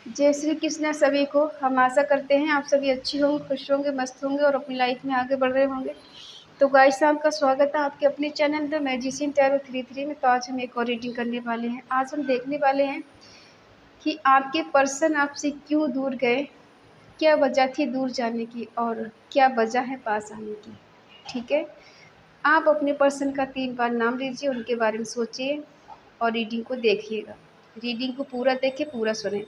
जय श्री कृष्ण सभी को। हम आशा करते हैं आप सभी अच्छी होंगे, खुश होंगे, मस्त होंगे और अपनी लाइफ में आगे बढ़ रहे होंगे। तो गाइस, आपका स्वागत है आपके अपने चैनल द मैजिशियन टैरो 33 में। तो आज हम एक और रीडिंग करने वाले हैं। आज हम देखने वाले हैं कि आपके पर्सन आपसे क्यों दूर गए, क्या वजह थी दूर जाने की और क्या वजह है पास आने की। ठीक है, आप अपने पर्सन का 3 बार नाम लीजिए, उनके बारे में सोचिए और रीडिंग को देखिएगा। रीडिंग को पूरा देखिए, पूरा सुने।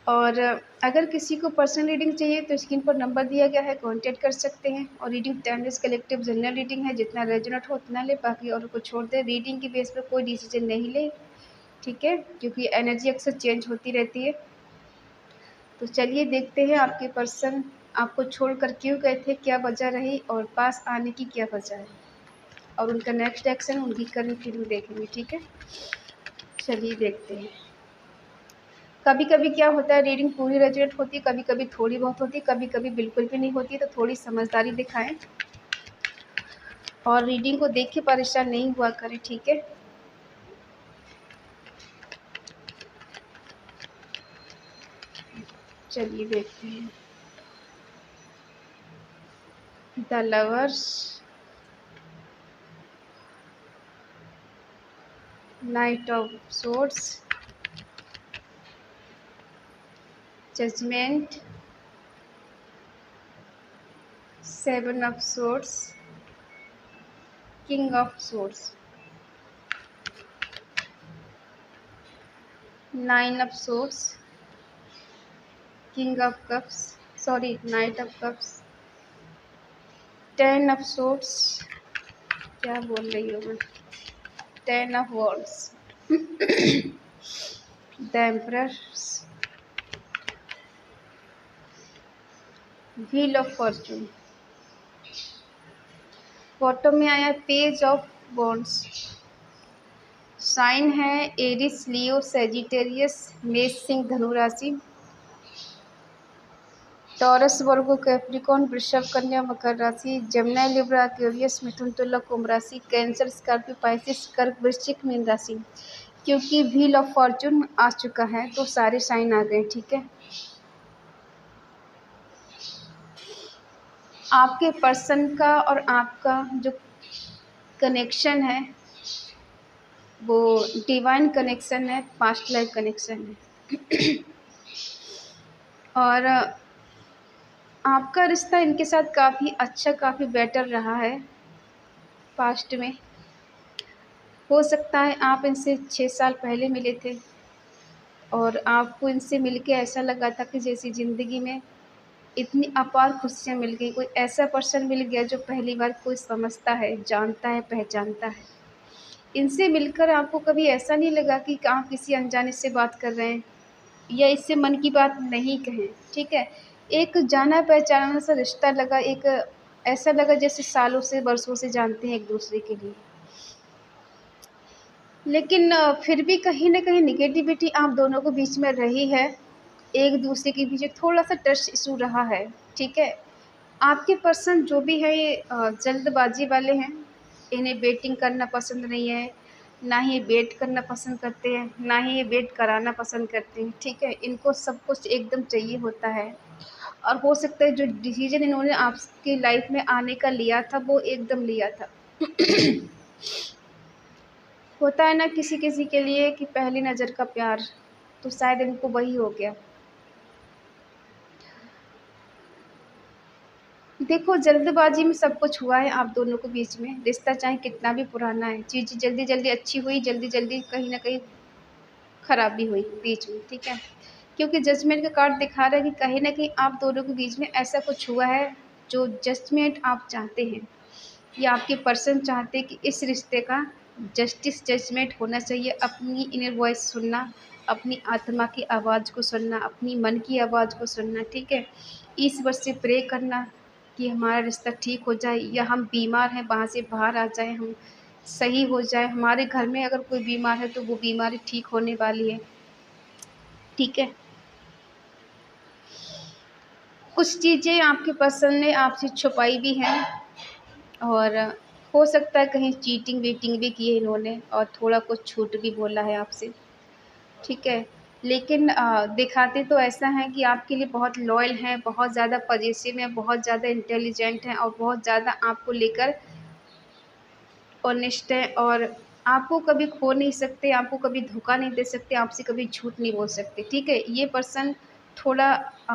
और अगर किसी को पर्सनल रीडिंग चाहिए तो स्क्रीन पर नंबर दिया गया है, कांटेक्ट कर सकते हैं। और reading timeless collective general reading है, जितना रेजोनेट हो उतना ले, बाकी और को छोड़ दे। रीडिंग की बेस पर कोई डिसीजन नहीं ले, ठीक है, क्योंकि एनर्जी अक्सर चेंज होती रहती है। तो चलिए देखते हैं आपके पर्सन आपको छोड़कर क्यों गए थे, क्या वजह रही और पास आने की क्या वजह है, और उनका नेक्स्ट एक्शन, उनकी करंट फीलिंग देखेंगे। ठीक है, चलिए देखते हैं। कभी कभी क्या होता है, रीडिंग पूरी रेजोनेट होती है, कभी कभी थोड़ी बहुत होती है, कभी कभी बिल्कुल भी नहीं होती है। तो थोड़ी समझदारी दिखाएं और रीडिंग को देख के परेशान नहीं हुआ करें, ठीक है। चलिए देखते हैं। The lovers, knight of swords, judgement, seven of swords, king of swords, nine of swords, king of cups, sorry knight of cups, 10 of swords, क्या बोल रही हूँ मैं, 10 of wands, the emperors, wheel of fortune. Photo में आया page of wands. Sign है Aries, Leo, Sagittarius, मेष, सिंह, धनु राशि, टॉरस, वर्गो, कैप्रिकॉर्न, वृषभ, कन्या, मकर राशि, जमुनाई, लिब्रा, एक्वेरियस, मिथुन, तुला, कुंभ राशि, कैंसर, स्कॉर्पियो, पाइसिस, कर्क, वृश्चिक, मीन राशि। क्योंकि व्हील ऑफ फॉर्चून आ चुका है तो सारे साइन आ गए, ठीक है। आपके पर्सन का और आपका जो कनेक्शन है वो डिवाइन कनेक्शन है, पास्ट लाइफ कनेक्शन है। और आपका रिश्ता इनके साथ काफ़ी अच्छा, काफ़ी बेटर रहा है पास्ट में। हो सकता है आप इनसे 6 साल पहले मिले थे और आपको इनसे मिलके ऐसा लगा था कि जैसी ज़िंदगी में इतनी अपार खुशियाँ मिल गई, कोई ऐसा पर्सन मिल गया जो पहली बार कोई समझता है, जानता है, पहचानता है। इनसे मिलकर आपको कभी ऐसा नहीं लगा कि आप किसी अनजाने से बात कर रहे हैं या इससे मन की बात नहीं कहें, ठीक है। एक जाना पहचाना सा रिश्ता लगा, एक ऐसा लगा जैसे सालों से, वर्षों से जानते हैं एक दूसरे के लिए। लेकिन फिर भी कहीं न कहीं नेगेटिविटी आप दोनों के बीच में रही है। एक दूसरे के बीच थोड़ा-सा ट्रस्ट इश्यू रहा है, ठीक है। आपके पर्सन जो भी है ये जल्दबाजी वाले हैं। इन्हें वेटिंग करना पसंद नहीं है, ना ही ये वेट करना पसंद करते हैं, ना ही ये वेट कराना पसंद करते हैं, ठीक है। इनको सब कुछ एकदम चाहिए होता है। और हो सकता है जो डिसीज़न इन्होंने आपकी लाइफ में आने का लिया था वो एकदम लिया था। होता है ना किसी किसी के लिए कि पहली नज़र का प्यार, तो शायद इनको वही हो गया। देखो, जल्दबाजी में सब कुछ हुआ है आप दोनों के बीच में। रिश्ता चाहे कितना भी पुराना है, चीज़ें जल्दी जल्दी अच्छी हुई, जल्दी जल्दी कहीं ना कहीं ख़राब भी हुई बीच में, ठीक है। क्योंकि जजमेंट का कार्ड दिखा रहा है कि कहीं ना कहीं आप दोनों के बीच में ऐसा कुछ हुआ है जो जजमेंट आप चाहते हैं, या आपके पर्सन चाहते हैं कि इस रिश्ते का जस्टिस जजमेंट होना चाहिए। अपनी इनर वॉइस सुनना, अपनी आत्मा की आवाज़ को सुनना, अपनी मन की आवाज़ को सुनना, ठीक है। ईश्वर से प्रे करना कि हमारा रिश्ता ठीक हो जाए, या हम बीमार हैं वहाँ से बाहर आ जाएं, हम सही हो जाए। हमारे घर में अगर कोई बीमार है तो वो बीमारी ठीक होने वाली है, ठीक है। कुछ चीज़ें आपके पर्सन ने आपसे छुपाई भी हैं, और हो सकता है कहीं चीटिंग वीटिंग भी की है इन्होंने, और थोड़ा कुछ झूठ भी बोला है आपसे। ठीक है। लेकिन दिखाते तो ऐसा है कि आपके लिए बहुत लॉयल हैं, बहुत ज़्यादा पॉज़ेसिव हैं, बहुत ज़्यादा इंटेलिजेंट हैं और बहुत ज़्यादा आपको लेकर ऑनेस्ट हैं और आपको कभी खो नहीं सकते, आपको कभी धोखा नहीं दे सकते, आपसे कभी झूठ नहीं बोल सकते, ठीक है। ये पर्सन थोड़ा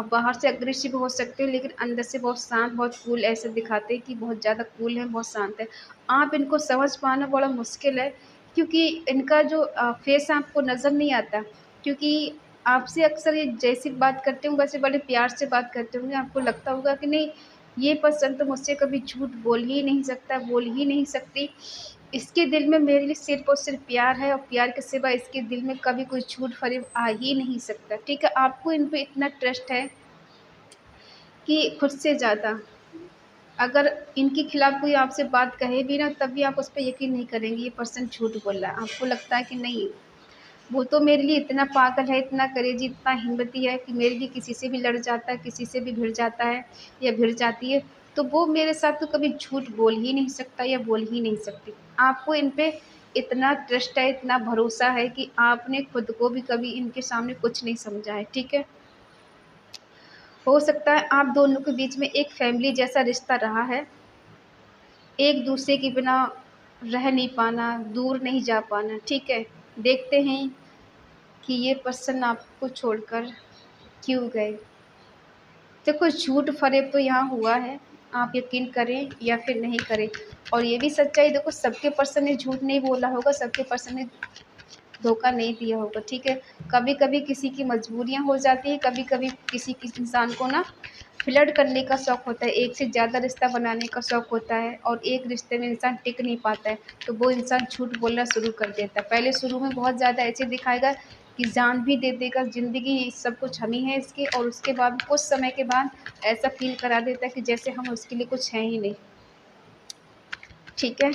बाहर से अग्रेसिव हो सकते हैं लेकिन अंदर से बहुत शांत, बहुत कूल ऐसे दिखाते हैं कि बहुत ज़्यादा कूल हैं, बहुत शांत हैं। आप इनको समझ पाना बड़ा मुश्किल है क्योंकि इनका जो फेस आपको नज़र नहीं आता, क्योंकि आपसे अक्सर ये जैसी बात करते होंगे वैसे बड़े प्यार से बात करते होंगे, आपको लगता होगा कि नहीं, ये पर्सन तो मुझसे कभी झूठ बोल ही नहीं सकता, बोल ही नहीं सकती। इसके दिल में मेरे लिए सिर्फ़ और सिर्फ़ प्यार है और प्यार के सिवा इसके दिल में कभी कोई झूठ-फ़रेब आ ही नहीं सकता, ठीक है? आपको इन पे इतना ट्रस्ट है कि खुद से ज़्यादा। अगर इनके खिलाफ़ कोई आपसे बात कहे भी ना तब भी आप उस पे यकीन नहीं करेंगे, ये पर्सन झूठ बोल रहा है। आपको लगता है कि नहीं, वो तो मेरे लिए इतना पागल है, इतना करेजी, इतना हिम्मती है कि मेरे लिए किसी से भी लड़ जाता है, किसी से भी भिड़ जाता है या भिड़ जाती है, तो वो मेरे साथ तो कभी झूठ बोल ही नहीं सकता या बोल ही नहीं सकती। आपको इन पे इतना ट्रस्ट है, इतना भरोसा है कि आपने खुद को भी कभी इनके सामने कुछ नहीं समझा है, ठीक है? हो सकता है आप दोनों के बीच में एक फैमिली जैसा रिश्ता रहा है, एक-दूसरे के बिना रह नहीं पाना, दूर नहीं जा पाना, ठीक है? देखते हैं कि ये पर्सन आपको छोड़कर क्यों गए। देखो झूठ-फ़रेब तो यहाँ हुआ है, आप यकीन करें या फिर नहीं करें। और ये भी सच्चाई देखो सबके पर्सन ने झूठ नहीं बोला होगा, सबके पर्सन ने धोखा नहीं दिया होगा, ठीक है? कभी-कभी किसी की मजबूरियाँ हो जाती हैं, कभी-कभी किसी इंसान को ना फ्लर्ट करने का शौक होता है, एक से ज़्यादा रिश्ता बनाने का शौक होता है और एक रिश्ते में इंसान टिक नहीं पाता है, तो वो इंसान झूठ बोलना शुरू कर देता है। पहले शुरू में बहुत ज़्यादा ऐसे दिखाएगा कि जान भी दे देगा, ज़िंदगी सब कुछ हम ही हैं इसके, और उसके बाद कुछ समय के बाद ऐसा फ़ील करा देता है कि जैसे हम उसके लिए कुछ हैं ही नहीं, ठीक है?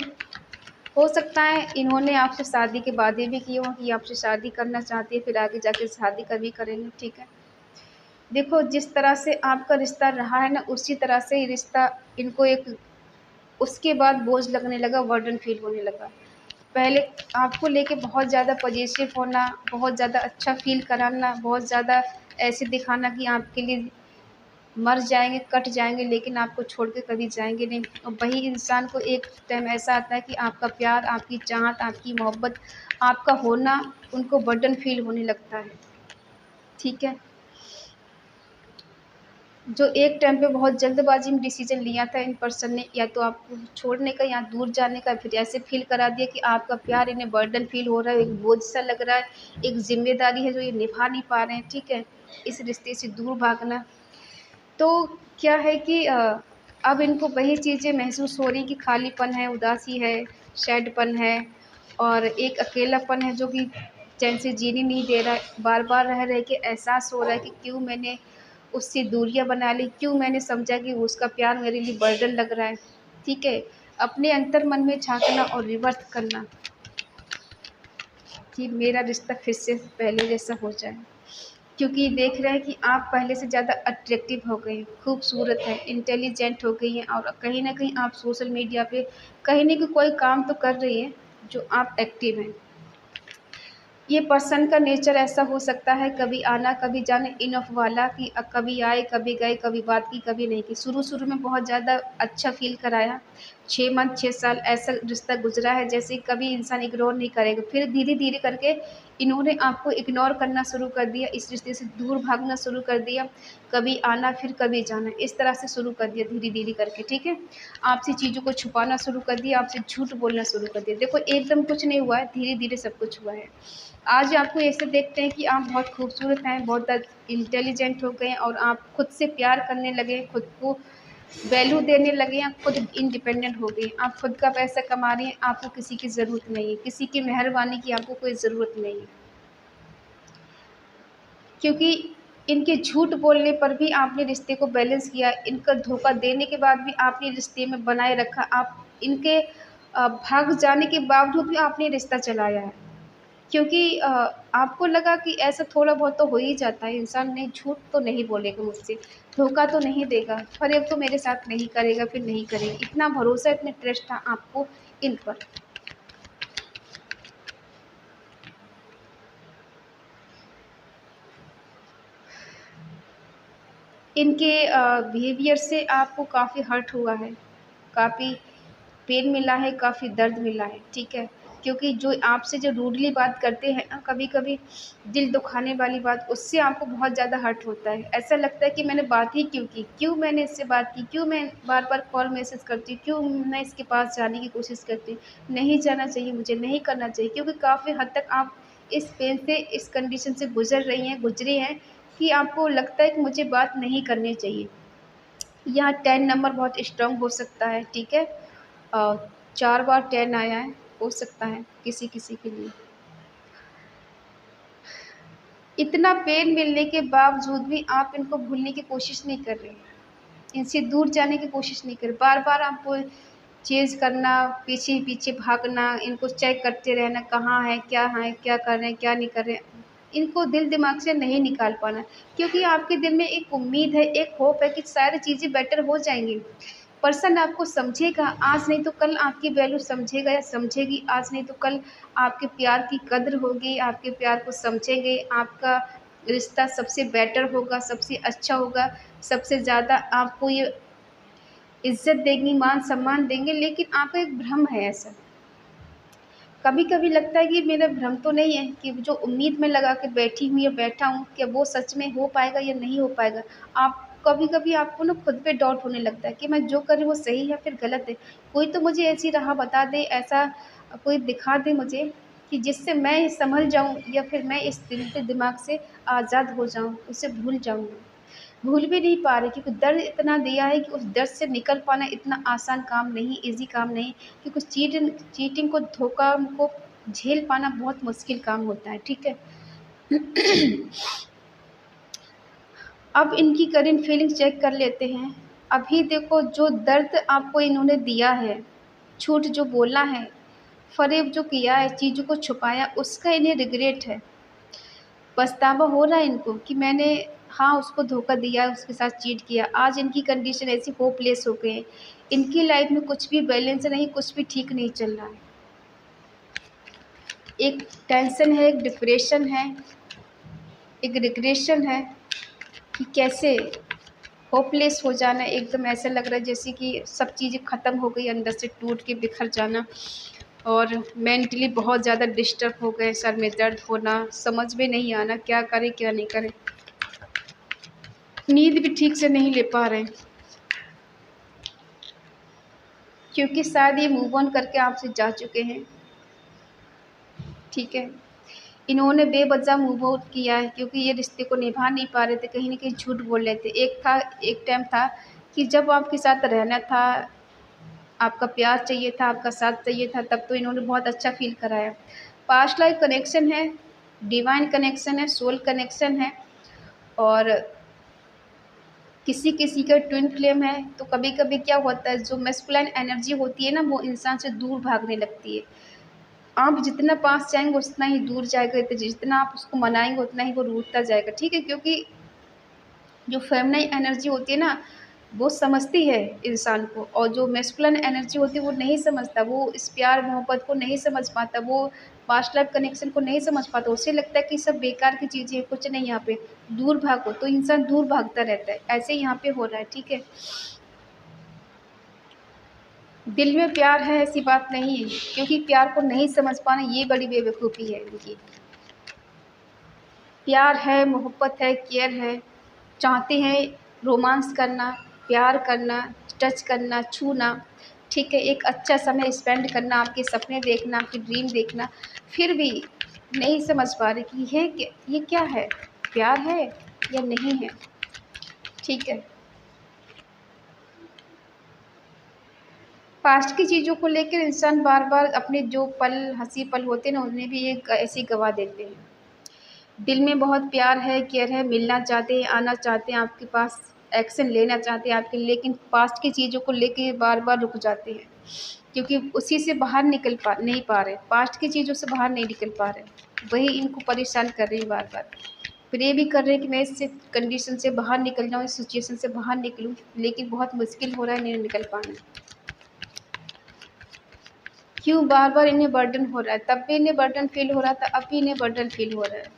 हो सकता है इन्होंने आपसे शादी के वादे भी किए हों कि आपसे शादी करना चाहती है, फिर आगे जाके शादी कभी करेंगे, ठीक है? देखो जिस तरह से आपका रिश्ता रहा है ना, उसी तरह से ये रिश्ता इनको एक उसके बाद बोझ लगने लगा, बर्डन फ़ील होने लगा। पहले आपको लेके बहुत ज़्यादा पॉज़ेसिव होना, बहुत ज़्यादा अच्छा फ़ील कराना, बहुत ज़्यादा ऐसे दिखाना कि आपके लिए मर जाएँगे, कट जाएँगे, लेकिन आपको छोड़ के कभी जाएँगे नहीं। और वही इंसान को एक टाइम ऐसा आता है कि आपका प्यार, आपकी चाहत, आपकी मोहब्बत, आपका होना उनको बर्डन फ़ील होने लगता है, ठीक है? जो एक टाइम पे बहुत जल्दबाज़ी में डिसीज़न लिया था इन पर्सन ने, या तो आपको छोड़ने का या दूर जाने का, फिर ऐसे फ़ील करा दिया कि आपका प्यार इन्हें बर्डन फ़ील हो रहा है, एक बोझ-सा लग रहा है, एक ज़िम्मेदारी है जो ये निभा नहीं पा रहे हैं, ठीक है? इस रिश्ते से दूर भागना। तो क्या है कि अब इनको वही चीज़ें महसूस हो रही कि खालीपन है, उदासी है, सैडपन है और एक अकेलापन है जो कि चैन से जीने नहीं दे रहा है। बार-बार रह-रह के एहसास हो रहा है कि क्यों मैंने उससे दूरियाँ बना ली, क्यों मैंने समझा कि उसका प्यार मेरे लिए बर्डन लग रहा है, ठीक है? अपने अंतर्मन में झाँकना और रिवर्स करना कि मेरा रिश्ता फिर से पहले जैसा हो जाए। क्योंकि देख रहे हैं कि आप पहले से ज़्यादा अट्रैक्टिव हो गई हैं, खूबसूरत हैं, इंटेलिजेंट हो गई हैं और कहीं न कहीं आप सोशल मीडिया पे कहीं न कहीं कोई काम तो कर रही हैं, जो आप एक्टिव हैं। ये पर्सन का नेचर ऐसा हो सकता है कभी आना कभी जाना इनफ वाला कि कभी आए कभी गए, कभी बात की कभी नहीं की। शुरू-शुरू में बहुत ज़्यादा अच्छा फ़ील कराया, 6 मंथ 6 साल ऐसा रिश्ता गुज़रा है जैसे कभी इंसान इग्नोर नहीं करेगा। फिर धीरे-धीरे करके इन्होंने आपको इग्नोर करना शुरू कर दिया, इस रिश्ते से दूर भागना शुरू कर दिया, कभी आना फिर कभी जाना, इस तरह से शुरू कर दिया धीरे-धीरे करके, ठीक है? आपसे चीज़ों को छुपाना शुरू कर दिया, आपसे झूठ बोलना शुरू कर दिया। देखो एकदम कुछ नहीं हुआ है, धीरे-धीरे सब कुछ हुआ है। आज आपको ऐसे देखते हैं कि आप बहुत खूबसूरत हैं, बहुत इंटेलिजेंट हो गए हैं और आप खुद से प्यार करने लगे हैं, खुद को वैल्यू देने लगे हैं, खुद इंडिपेंडेंट हो गए हैं। आप खुद का पैसा कमा रही हैं, आपको किसी की ज़रूरत नहीं है, किसी की मेहरबानी की आपको कोई ज़रूरत नहीं है। क्योंकि इनके झूठ बोलने पर भी आपने रिश्ते को बैलेंस किया, इनका धोखा देने के बाद भी आपने रिश्ते में बनाए रखा, आप इनके भाग जाने के बावजूद भी आपने रिश्ता चलाया है। क्योंकि आपको लगा कि ऐसा थोड़ा बहुत तो हो ही जाता है, इंसान नहीं झूठ तो नहीं बोलेगा मुझसे, धोखा तो नहीं देगा, फ़रेब तो मेरे साथ नहीं करेगा, फिर नहीं करेगा। इतना भरोसा, इतना ट्रस्ट था आपको इन पर। इनके बिहेवियर से आपको काफ़ी हर्ट हुआ है, काफ़ी पेन मिला है, काफ़ी दर्द मिला है, ठीक है? क्योंकि जो आपसे जो रूडली बात करते हैं ना, कभी-कभी दिल दुखाने वाली बात, उससे आपको बहुत ज़्यादा हर्ट होता है। ऐसा लगता है कि मैंने बात ही क्यों की? क्यों मैंने इससे बात की? क्यों मैं बार-बार कॉल मैसेज करती हूँ? क्यों मैं इसके पास जाने की कोशिश करती हूँ? नहीं जाना चाहिए मुझे, नहीं करना चाहिए, क्योंकि काफ़ी हद तक आप इस पेन से, इस कंडीशन से गुज़रे हैं कि आपको लगता है कि मुझे बात नहीं करनी चाहिए। यहाँ 10 नंबर बहुत स्ट्रॉन्ग हो सकता है, ठीक है? 4 बार 10 आया है, हो सकता है किसी-किसी के लिए। इतना पेन मिलने के बावजूद भी आप इनको भूलने की कोशिश नहीं कर रहे, इनसे दूर जाने की कोशिश नहीं कर रहे। बार-बार आपको चेज़ करना, पीछे-पीछे भागना, इनको चेक करते रहना, कहाँ है, क्या कर रहे हैं, क्या नहीं कर रहे हैं। इनको दिल-दिमाग से नहीं निकाल पाना, क्योंकि आपके दिल में एक उम्मीद है, एक होप है कि सारी चीज़ें बेटर हो जाएँगी। पर्सन आपको समझेगा, आज नहीं तो कल आपकी वैल्यू समझेगा या समझेगी, आज नहीं तो कल आपके प्यार की कद्र होगी, आपके प्यार को समझेंगे, आपका रिश्ता सबसे बेटर होगा, सबसे अच्छा होगा, सबसे ज़्यादा आपको ये इज़्ज़त देंगी, मान-सम्मान देंगे, लेकिन आपका एक भ्रम है ऐसा। कभी-कभी लगता है कि मेरा भ्रम तो नहीं है कि जो उम्मीद मैं लगा के बैठी हूँ या बैठा हूँ, क्या वो सच में हो पाएगा या नहीं हो पाएगा। आप कभी-कभी आपको ना खुद पे डाउट होने लगता है कि मैं जो कर रही हूँ वो सही है या फिर गलत है। कोई तो मुझे ऐसी राह बता दे, ऐसा कोई दिखा दे मुझे कि जिससे मैं संभल जाऊँ या फिर मैं इस दिल के दिमाग से आज़ाद हो जाऊँ, उसे भूल जाऊँ। भूल भी नहीं पा रहे, क्योंकि दर्द इतना दिया है कि उस दर्द से निकल पाना इतना आसान काम नहीं, ईज़ी काम नहीं, क्योंकि चीटिंग को, धोखा को झेल पाना बहुत मुश्किल काम होता है, ठीक है? अब इनकी करंट फीलिंग्स चेक कर लेते हैं। अभी देखो, जो दर्द आपको इन्होंने दिया है, झूठ जो बोला है, फ़रेब जो किया है, चीज़ों को छुपाया, उसका इन्हें रिग्रेट है। पछतावा हो रहा है इनको कि मैंने, हाँ, उसको धोखा दिया, उसके साथ चीट किया। आज इनकी कंडीशन ऐसी होपलेस हो गई है। इनकी लाइफ़ में कुछ भी बैलेंस नहीं, कुछ भी ठीक नहीं चल रहा है। एक टेंशन है, एक डिप्रेशन है, एक रिग्रेशन है कि कैसे होपलेस हो जाना, एकदम ऐसा लग रहा है जैसे कि सब चीज़ें ख़त्म हो गई, अंदर से टूट के बिखर जाना, और मेंटली बहुत ज़्यादा डिस्टर्ब हो गए, सर में दर्द होना, समझ में नहीं आना क्या करें, क्या नहीं करें। नींद भी ठीक से नहीं ले पा रहे हैं, क्योंकि शायद ये मूव ऑन करके आपसे जा चुके हैं, ठीक है? इन्होंने बेवजह मूव आउट किया है, क्योंकि ये रिश्ते को निभा नहीं पा रहे थे, कहीं न कहीं झूठ बोल रहे थे। एक टाइम था कि जब आपके साथ रहना था, आपका प्यार चाहिए था, आपका साथ चाहिए था, तब तो इन्होंने बहुत अच्छा फ़ील कराया। पास्ट लाइफ़ कनेक्शन है, डिवाइन कनेक्शन है, सोल कनेक्शन है, और किसी-किसी का ट्विन फ्लेम है, तो कभी-कभी क्या होता है, जो मैस्कुलाइन एनर्जी होती है ना, वो इंसान से दूर भागने लगती है। आप जितना पास जाएँगे उतना ही दूर जाएगा, तो जितना आप उसको मनाएँगे उतना ही वो रूठता जाएगा, ठीक है? क्योंकि जो फेमिनाइन एनर्जी होती है ना, वो समझती है इंसान को, और जो मैस्कुलिन एनर्जी होती है वो नहीं समझता, वो इस प्यार मोहब्बत को नहीं समझ पाता, वो पास्ट लाइफ कनेक्शन को नहीं समझ पाता, उसे लगता है कि सब बेकार की चीज़ें हैं, कुछ नहीं यहाँ पे, दूर भागो, तो इंसान दूर भागता रहता है, ऐसे ही यहाँ पे हो रहा है, ठीक है? दिल में प्यार है ऐसी बात नहीं है, क्योंकि प्यार को नहीं समझ पाना ये बड़ी बेवकूफ़ी है इनकी। प्यार है, मोहब्बत है, केयर है, चाहते हैं रोमांस करना, प्यार करना, टच करना, छूना, ठीक है? एक अच्छा समय स्पेंड करना, आपके सपने देखना, आपकी ड्रीम देखना, फिर भी नहीं समझ पा रहे कि ये क्या है? प्यार है या नहीं है? ठीक है? पास्ट की चीज़ों को लेकर इंसान बार-बार अपने जो पल, हँसी पल होते हैं ना, उन्हें भी एक ऐसे ही गँवा देते हैं। दिल में बहुत प्यार है, केयर है, मिलना चाहते हैं, आना चाहते हैं आपके पास, एक्शन लेना चाहते हैं आपके, लेकिन पास्ट की चीज़ों को लेके बार-बार रुक जाते हैं, क्योंकि उसी से बाहर निकल पा नहीं पा रहे, पास्ट की चीज़ों से बाहर नहीं निकल पा रहे। वही इनको परेशान कर रही है बार-बार। प्रे भी कर रहे हैं कि मैं इस कंडीशन से बाहर निकल जाऊँ, इस सिचुएशन से बाहर निकलूँ, लेकिन बहुत मुश्किल हो रहा है, नहीं निकल पाना। क्यों बार-बार इन्हें बर्डन हो रहा है, तब भी इन्हें बर्डन फ़ील हो रहा था, अब भी इन्हें बर्डन फ़ील हो रहा है।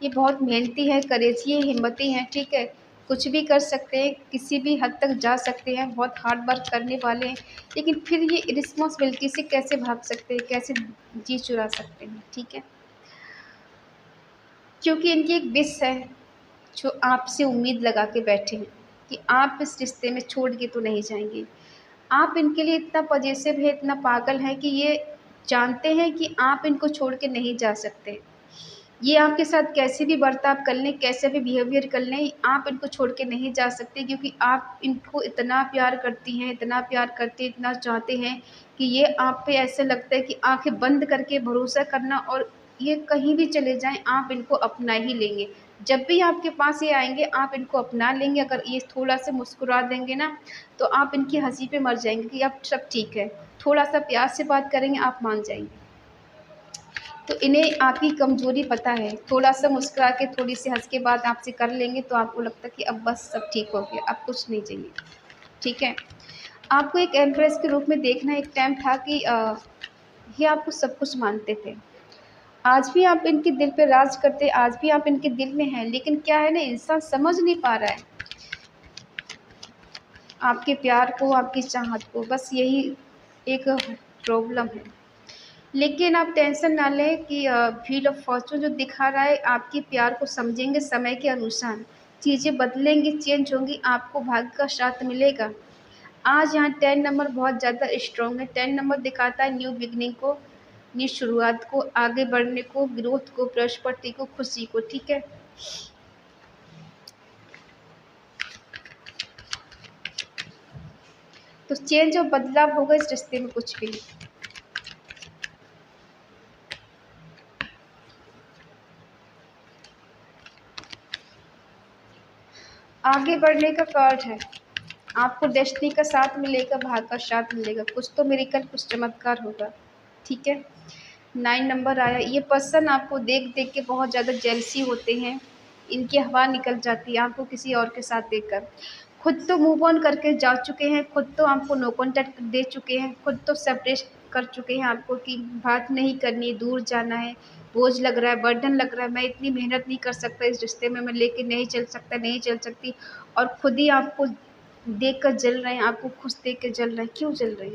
ये बहुत मेहनती हैं, करेज़ी हैं, हिम्मती हैं, ठीक है? कुछ भी कर सकते हैं, किसी भी हद तक जा सकते हैं, बहुत हार्ड वर्क करने वाले हैं, लेकिन फिर ये रिस्पॉन्सिबिलिटी से कैसे भाग सकते हैं, कैसे जी चुरा सकते हैं, ठीक है। क्योंकि इनकी एक विश है जो आपसे उम्मीद लगा के बैठे हैं कि आप इस रिश्ते में छोड़ के तो नहीं जाएंगे। आप इनके लिए इतना पजेसिव है, इतना पागल है कि ये जानते हैं कि आप इनको छोड़ के नहीं जा सकते। ये आपके साथ कैसे भी बर्ताव कर लें, कैसे भी बिहेवियर कर लें, आप इनको छोड़ के नहीं जा सकते, क्योंकि आप इनको इतना प्यार करती हैं, इतना प्यार करते हैं, इतना चाहते हैं कि ये आप पे ऐसे लगता है कि आंखें बंद करके भरोसा करना, और ये कहीं भी चले जाएं आप इनको अपना ही लेंगे। जब भी आपके पास ये आएंगे आप इनको अपना लेंगे। अगर ये थोड़ा सा मुस्कुरा देंगे ना, तो आप इनकी हंसी पे मर जाएंगे कि अब सब ठीक है। थोड़ा सा प्यार से बात करेंगे आप मान जाएंगे। तो इन्हें आपकी कमज़ोरी पता है, थोड़ा-सा मुस्कुरा के थोड़ी-सी हँस के बात आपसे कर लेंगे तो आपको लगता है कि अब बस सब ठीक हो गया, अब कुछ नहीं चाहिए, ठीक है? आपको एक एम्प्रेस के रूप में देखना एक टाइम था कि ये आपको सब कुछ मानते थे। आज भी आप इनके दिल पे राज करते, आज भी आप इनके दिल में हैं, लेकिन क्या है ना, इंसान समझ नहीं पा रहा है आपके प्यार को, आपकी चाहत को, बस यही एक प्रॉब्लम है। लेकिन आप टेंशन ना लें कि व्हील ऑफ फॉर्च्यून जो दिखा रहा है आपके प्यार को समझेंगे समय के अनुसार, चीज़ें बदलेंगी, चेंज होंगी, आपको भाग्य का साथ मिलेगा। आज यहाँ 10 नंबर बहुत ज़्यादा स्ट्रॉन्ग है। 10 नंबर दिखाता है न्यू बिगनिंग को, न्यू शुरुआत को, आगे बढ़ने को, ग्रोथ को, प्रॉस्पेरिटी को, खुशी को, ठीक है। तो चेंज और बदलाव होगा इस रिश्ते में कुछ भी। आगे बढ़ने का कार्ड है, आपको डेस्टिनी का साथ मिलेगा, भाग्य का साथ मिलेगा, कुछ तो मिरेकल, कुछ चमत्कार होगा, ठीक है। 9 नंबर आया। ये पर्सन आपको देख देख के बहुत ज़्यादा जेलसी होते हैं, इनकी हवा निकल जाती है आपको किसी और के साथ देखकर। खुद तो मूव ऑन करके जा चुके हैं, खुद तो आपको नो कॉन्टैक्ट दे चुके हैं, खुद तो सेपरेट कर चुके हैं आपको कि बात नहीं करनी, दूर जाना है, बोझ लग रहा है, बर्डन लग रहा है, मैं इतनी मेहनत नहीं कर सकता इस रिश्ते में, मैं लेके नहीं चल सकता, नहीं चल सकती, और खुद ही आपको देख कर जल रहे हैं, आपको खुश देख के जल रहे हैं। क्यों जल रहे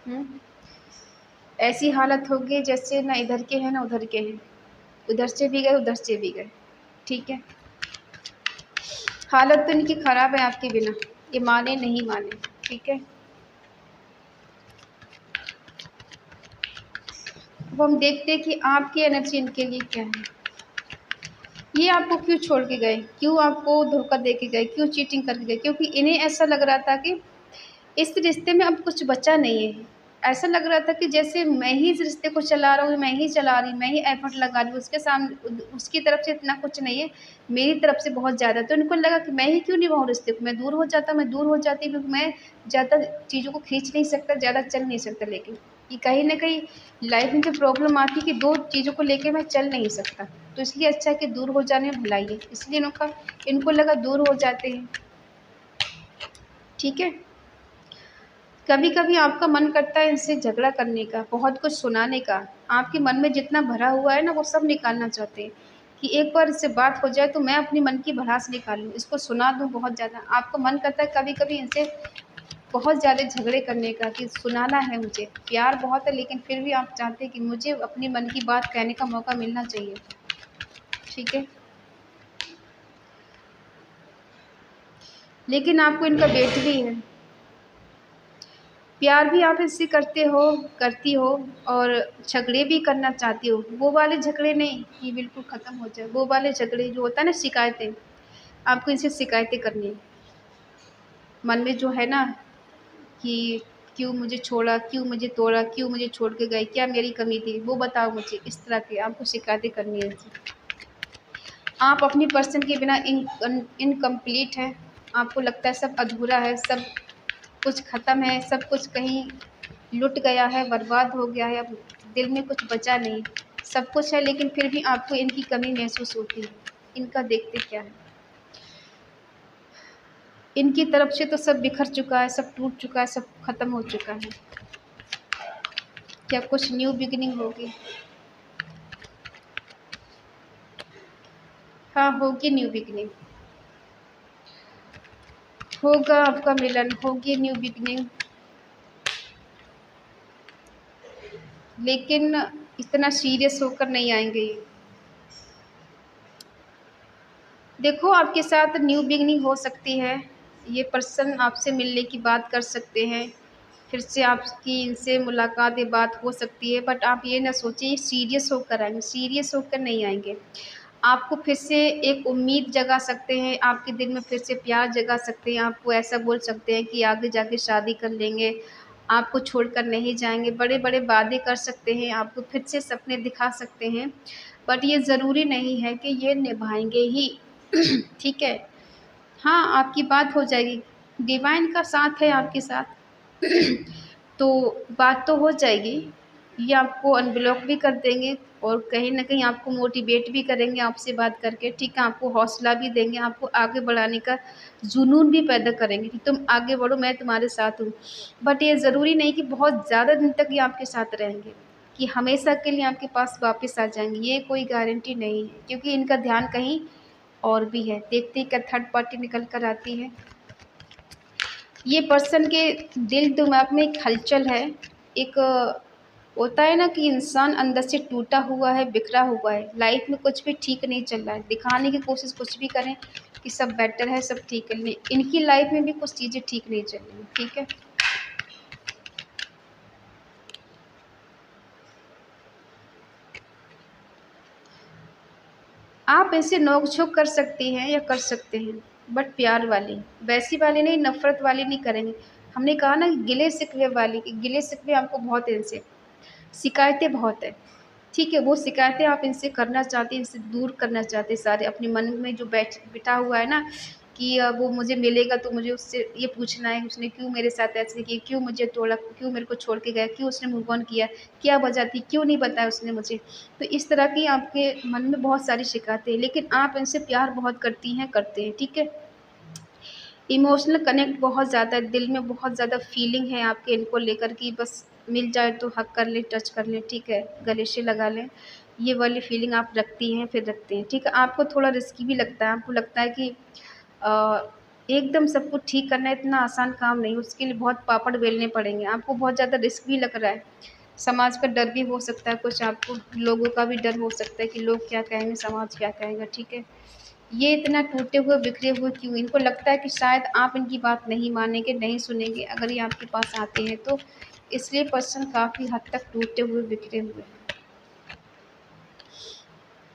हैं? ऐसी हालत होगी जैसे ना इधर के हैं ना उधर के हैं, उधर से भी गए उधर से भी गए, ठीक है। हालत तो इनकी ख़राब है आपके बिना, ये माने नहीं माने, ठीक है। अब हम देखते हैं कि आपकी एनर्जी इनके लिए क्या है। ये आपको क्यों छोड़ के गए, क्यों आपको धोखा दे के गए, क्यों चीटिंग करके गए? क्योंकि इन्हें ऐसा लग रहा था कि इस रिश्ते में अब कुछ बचा नहीं है। ऐसा लग रहा था कि जैसे मैं ही इस रिश्ते को चला रहा हूँ, मैं ही चला रही, मैं ही एफर्ट लगा रही हूँ, उसके सामने उसकी तरफ से इतना कुछ नहीं है, मेरी तरफ से बहुत ज़्यादा। तो इनको लगा कि मैं ही क्यों निभाऊँ रिश्ते को, मैं दूर हो जाता, मैं दूर हो जाती, क्योंकि मैं ज़्यादा चीज़ों को खींच नहीं सकता, ज़्यादा चल नहीं सकता। लेकिन ये कहीं न कहीं लाइफ़ में जो प्रॉब्लम आती है कि 2 चीज़ों को लेके मैं चल नहीं सकता, तो इसलिए अच्छा है कि दूर हो जाने में भलाई है। इसलिए इनको लगा दूर हो जाते हैं, ठीक है। कभी-कभी आपका मन करता है इनसे झगड़ा करने का, बहुत कुछ सुनाने का। आपके मन में जितना भरा हुआ है ना, वो सब निकालना चाहते हैं कि एक बार इससे बात हो जाए तो मैं अपने मन की भड़ास निकालूँ, इसको सुना दूँ बहुत ज़्यादा। आपका मन करता है कभी-कभी इनसे बहुत ज़्यादा झगड़े करने का कि सुनाना है मुझे। प्यार बहुत है, लेकिन फिर भी आप चाहते हैं कि मुझे अपने मन की बात कहने का मौका मिलना चाहिए, ठीक है। लेकिन आपको इनका वेट भी है। प्यार भी आप इससे करते हो, करती हो, और झगड़े भी करना चाहती हो। वो वाले झगड़े नहीं कि बिल्कुल ख़त्म हो जाए, वो वाले झगड़े जो होता है ना, शिकायतें, आपको इनसे शिकायतें करनी है। मन में जो है ना कि क्यों मुझे छोड़ा, क्यों मुझे तोड़ा, क्यों मुझे छोड़ के गए, क्या मेरी कमी थी, वो बताओ मुझे। इस तरह की आपको शिकायतें करनी है इनसे। आप अपनी पर्सन के बिना इनकम्प्लीट हैं, आपको लगता है सब अधूरा है, सब कुछ ख़त्म है, सब कुछ कहीं लुट गया है, बर्बाद हो गया है, अब दिल में कुछ बचा नहीं। सब कुछ है लेकिन फिर भी आपको इनकी कमी महसूस होती है। इनका देखते क्या है, इनकी तरफ से तो सब बिखर चुका है, सब टूट चुका है, सब ख़त्म हो चुका है। क्या कुछ न्यू बिगिनिंग होगी? हाँ, होगी न्यू बिगिनिंग। होगा आपका मिलन, होगी न्यू बिगनिंग, लेकिन इतना सीरियस होकर नहीं आएंगे ये। देखो आपके साथ न्यू बिगनिंग हो सकती है, ये पर्सन आपसे मिलने की बात कर सकते हैं, फिर से आपकी इनसे मुलाकात या बात हो सकती है, बट आप ये ना सोचिए सीरियस होकर आएंगे, सीरियस होकर नहीं आएंगे। आपको फिर से एक उम्मीद जगा सकते हैं, आपके दिल में फिर से प्यार जगा सकते हैं, आपको ऐसा बोल सकते हैं कि आगे जाके शादी कर लेंगे, आपको छोड़कर नहीं जाएंगे, बड़े बड़े वादे कर सकते हैं, आपको फिर से सपने दिखा सकते हैं, बट ये ज़रूरी नहीं है कि ये निभाएंगे ही। ठीक है, हाँ आपकी बात हो जाएगी, डिवाइन का साथ है आपके साथ। तो बात तो हो जाएगी, ये आपको अनब्लॉक भी कर देंगे और कहीं न कहीं आपको मोटिवेट भी करेंगे आपसे बात करके, ठीक है? आपको हौसला भी देंगे, आपको आगे बढ़ाने का जुनून भी पैदा करेंगे कि तुम आगे बढ़ो, मैं तुम्हारे साथ हूँ। बट ये ज़रूरी नहीं कि बहुत ज़्यादा दिन तक ये आपके साथ रहेंगे, कि हमेशा के लिए आपके पास वापस आ जाएँगे, ये कोई गारंटी नहीं है, क्योंकि इनका ध्यान कहीं और भी है। देखते ही क्या थर्ड पार्टी निकल कर आती है। ये पर्सन के दिल दिमाग में एक हलचल है, एक होता है ना कि इंसान अंदर से टूटा हुआ है, बिखरा हुआ है, लाइफ में कुछ भी ठीक नहीं चल रहा है, दिखाने की कोशिश कुछ भी करें कि सब बेटर है, सब ठीक है, नहीं इनकी लाइफ में भी कुछ चीज़ें ठीक नहीं चल रही, ठीक है। आप इनसे नोक-झोंक कर सकती हैं या कर सकते हैं, बट प्यार वाली, वैसी वाली नहीं, नफ़रत वाली नहीं करेंगे। हमने कहा ना गिले-शिकवे वाली, कि गिले-शिकवे आपको बहुत है इनसे, शिकायतें बहुत है, ठीक है? वो शिकायतें आप इनसे करना चाहती हैं, इनसे दूर करना चाहते हैं सारे अपने मन में जो बिठा हुआ है ना कि वो मुझे मिलेगा तो मुझे उससे ये पूछना है उसने क्यों मेरे साथ ऐसे किया, क्यों मुझे तोड़ा, क्यों मेरे को छोड़ के गया, क्यों उसने मूव ऑन किया, क्या वजह थी, क्यों नहीं बताया उसने मुझे। तो इस तरह की आपके मन में बहुत सारी शिकायतें हैं, लेकिन आप इनसे प्यार बहुत करती हैं, करते हैं, ठीक है? इमोशनल कनेक्ट बहुत ज़्यादा है, दिल में बहुत ज़्यादा फीलिंग है आपके इनको लेकर कि बस मिल जाए तो हग कर लें, टच कर लें, ठीक है? गले से लगा लें, ये वाली फीलिंग आप रखती हैं, फिर रखते हैं, ठीक है? आपको थोड़ा रिस्की भी लगता है, आपको लगता है कि अ, एकदम सब कुछ ठीक करना इतना आसान काम नहीं, उसके लिए बहुत पापड़ बेलने पड़ेंगे, आपको बहुत ज़्यादा रिस्क भी लग रहा है। समाज का डर भी हो सकता है कुछ आपको, लोगों का भी डर हो सकता है कि लोग क्या कहेंगे, समाज क्या कहेगा, ठीक है? ये इतना टूटे हुए, बिखरे हुए क्यों? इनको लगता है कि शायद आप इनकी बात नहीं मानेंगे, नहीं सुनेंगे अगर ये आपके पास आते हैं तो, इसलिए पर्सन काफ़ी हद तक टूटे हुए, बिखरे हुए हैं।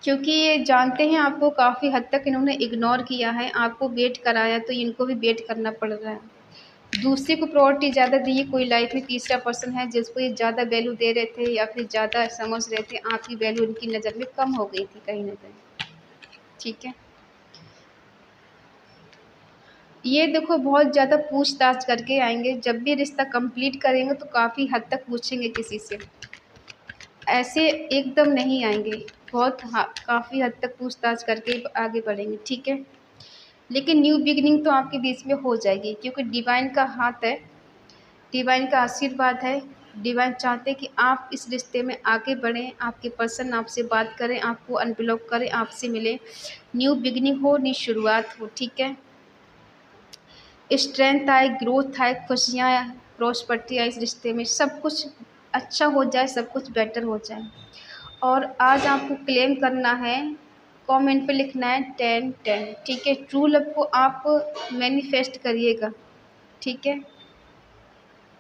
क्योंकि ये जानते हैं आपको काफ़ी हद तक इन्होंने इग्नोर किया है, आपको वेट कराया तो इनको भी वेट करना पड़ रहा है। दूसरे को प्रायोरिटी ज़्यादा दी है, कोई लाइफ़ में तीसरा पर्सन है जिसको ये ज़्यादा वैल्यू दे रहे थे या फिर ज़्यादा समझ रहे थे, आपकी वैल्यू इनकी नज़र में कम हो गई थी कहीं न कहीं, ठीक है? ये देखो बहुत ज़्यादा पूछताछ करके आएँगे, जब भी रिश्ता कंप्लीट करेंगे तो काफ़ी हद तक पूछेंगे किसी से। ऐसे एकदम नहीं आएँगे, बहुत काफ़ी हद तक पूछताछ करके आगे बढ़ेंगे, ठीक है? लेकिन न्यू बिगिनिंग तो आपके बीच में हो जाएगी क्योंकि डिवाइन का हाथ है, डिवाइन का आशीर्वाद है। डिवाइन चाहते हैं कि आप इस रिश्ते में आगे बढ़ें, आपके पर्सन आपसे बात करें, आपको अनब्लॉक करें, आपसे मिलें, न्यू बिगिनिंग हो, नई शुरुआत हो, ठीक है? स्ट्रेंथ आए, ग्रोथ आए, खुशियाँ आए, प्रॉस्पेरिटी आए इस रिश्ते में, सब कुछ अच्छा हो जाए, सब कुछ बेटर हो जाए। और आज आपको क्लेम करना है, कमेंट पे लिखना है 10-10, ठीक है? ट्रू लव को आप मैनिफेस्ट करिएगा, ठीक है?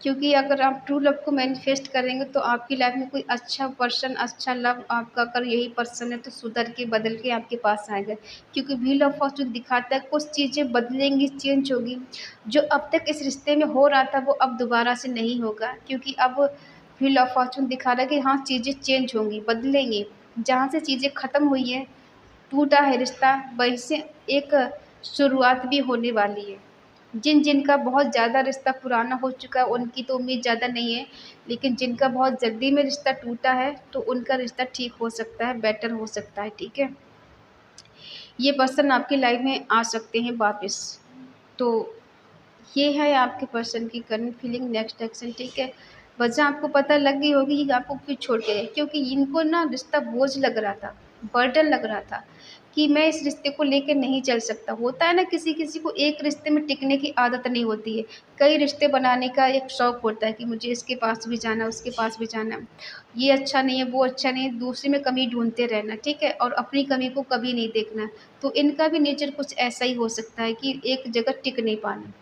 क्योंकि अगर आप ट्रू लव को मैनिफेस्ट करेंगे तो आपकी लाइफ में कोई अच्छा पर्सन, अच्छा लव आपका अगर यही पर्सन है तो सुधर के, बदल के आपके पास आएगा। क्योंकि व्हील ऑफ फॉर्च्यून दिखाता है कुछ चीज़ें बदलेंगी, चेंज होगी। जो अब तक इस रिश्ते में हो रहा था वो अब दोबारा से नहीं होगा, क्योंकि अब व्हील ऑफ फॉर्च्यून दिखा रहा है कि हाँ, चीज़ें चेंज होंगी, बदलेंगी। जहाँ से चीज़ें ख़त्म हुई हैं, टूटा है रिश्ता, वहीं से एक शुरुआत भी होने वाली है। जिनका बहुत ज़्यादा रिश्ता पुराना हो चुका है उनकी तो उम्मीद ज़्यादा नहीं है, लेकिन जिनका बहुत जल्दी में रिश्ता टूटा है तो उनका रिश्ता ठीक हो सकता है, बेटर हो सकता है, ठीक है? ये पर्सन आपकी लाइफ में आ सकते हैं वापस। तो ये है आपके पर्सन की करंट फीलिंग, नेक्स्ट एक्शन, ठीक है? वजह आपको पता लग गई होगी कि आपको क्यों छोड़ के गए, क्योंकि इनको ना रिश्ता बोझ लग रहा था। बर्डन लग रहा था कि मैं इस रिश्ते को लेके नहीं चल सकता। होता है ना, किसी-किसी को एक रिश्ते में टिकने की आदत नहीं होती है। कई रिश्ते बनाने का एक शौक होता है कि मुझे इसके पास भी जाना है, उसके पास भी जाना है। ये अच्छा नहीं है, वो अच्छा नहीं है, दूसरे में कमी ढूँढते रहना, ठीक है? और अपनी कमी को कभी नहीं देखना। तो इनका भी नेचर कुछ ऐसा ही हो सकता है कि एक जगह टिक नहीं पाना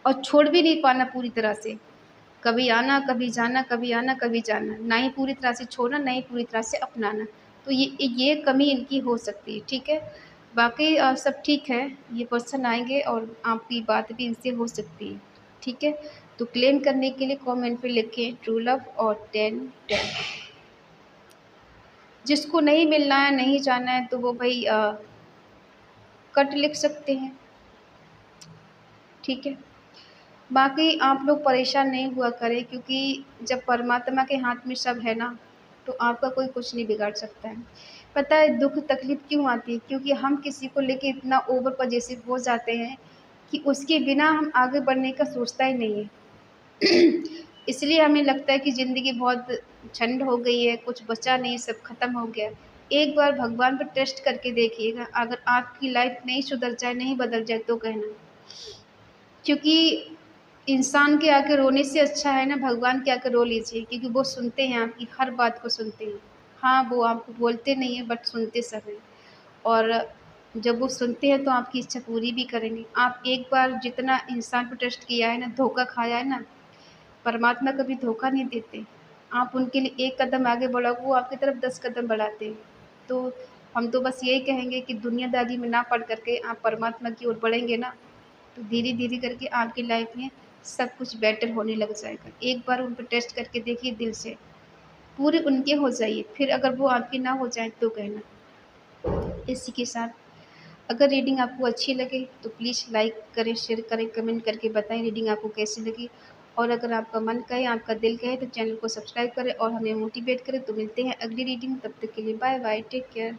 और छोड़ भी नहीं पाना पूरी तरह से। कभी आना, कभी जाना, कभी आना, कभी जाना। ना ही पूरी तरह से छोड़ना, ना ही पूरी तरह से अपनाना। तो ये कमी इनकी हो सकती है, ठीक है? बाकी सब ठीक है। ये पर्सन आएँगे और आपकी बात भी इनसे हो सकती है, ठीक है? तो क्लेम करने के लिए कमेंट पे लिखें ट्रू लव और 10-10। जिसको नहीं मिलना है, नहीं जाना है तो वो भई कट लिख सकते हैं, ठीक है? बाकी आप लोग परेशान नहीं हुआ करें, क्योंकि जब परमात्मा के हाथ में सब है ना, तो आपका कोई कुछ नहीं बिगाड़ सकता है। पता है दुःख तकलीफ़ क्यों आती है? क्योंकि हम किसी को लेके इतना ओवर पॉसेसिव हो जाते हैं कि उसके बिना हम आगे बढ़ने का सोचता ही नहीं है। इसलिए हमें लगता है कि ज़िंदगी बहुत झंड हो गई है, कुछ बचा नहीं, सब ख़त्म हो गया। एक बार भगवान पे टेस्ट करके देखिएगा, अगर आपकी लाइफ़ नहीं सुधर जाए, नहीं बदल जाए तो कहना। क्योंकि इंसान के आके रोने से अच्छा है ना भगवान के आके रो लीजिए, क्योंकि वो सुनते हैं, आपकी हर बात को सुनते हैं। हाँ, वो आपको बोलते नहीं हैं बट सुनते सब हैं, और जब वो सुनते हैं तो आपकी इच्छा पूरी भी करेंगे। आप एक बार जितना इंसान पे ट्रस्ट किया है ना, धोखा खाया है ना, परमात्मा कभी धोखा नहीं देते। आप उनके लिए एक कदम आगे बढ़ोगे, वो आपकी तरफ 10 कदम बढ़ाते हैं। तो हम तो बस यही कहेंगे कि दुनियादारी में ना पड़ कर के आप परमात्मा की ओर बढ़ेंगे ना, तो धीरे-धीरे करके आपकी लाइफ़ में सब कुछ बेटर होने लग जाएगा। एक बार उन पे टेस्ट करके देखिए दिल से, पूरे उनके हो जाइए, फिर अगर वो आपके ना हो जाएँ तो कहना। इसी के साथ अगर रीडिंग आपको अच्छी लगे तो प्लीज़ लाइक करें, शेयर करें, कमेंट करके बताएँ रीडिंग आपको कैसी लगी। और अगर आपका मन कहे, आपका दिल कहे तो चैनल को सब्सक्राइब करें और हमें मोटिवेट करें। तो मिलते हैं अगली रीडिंग, तब तक के लिए बाय बाय, टेक केयर।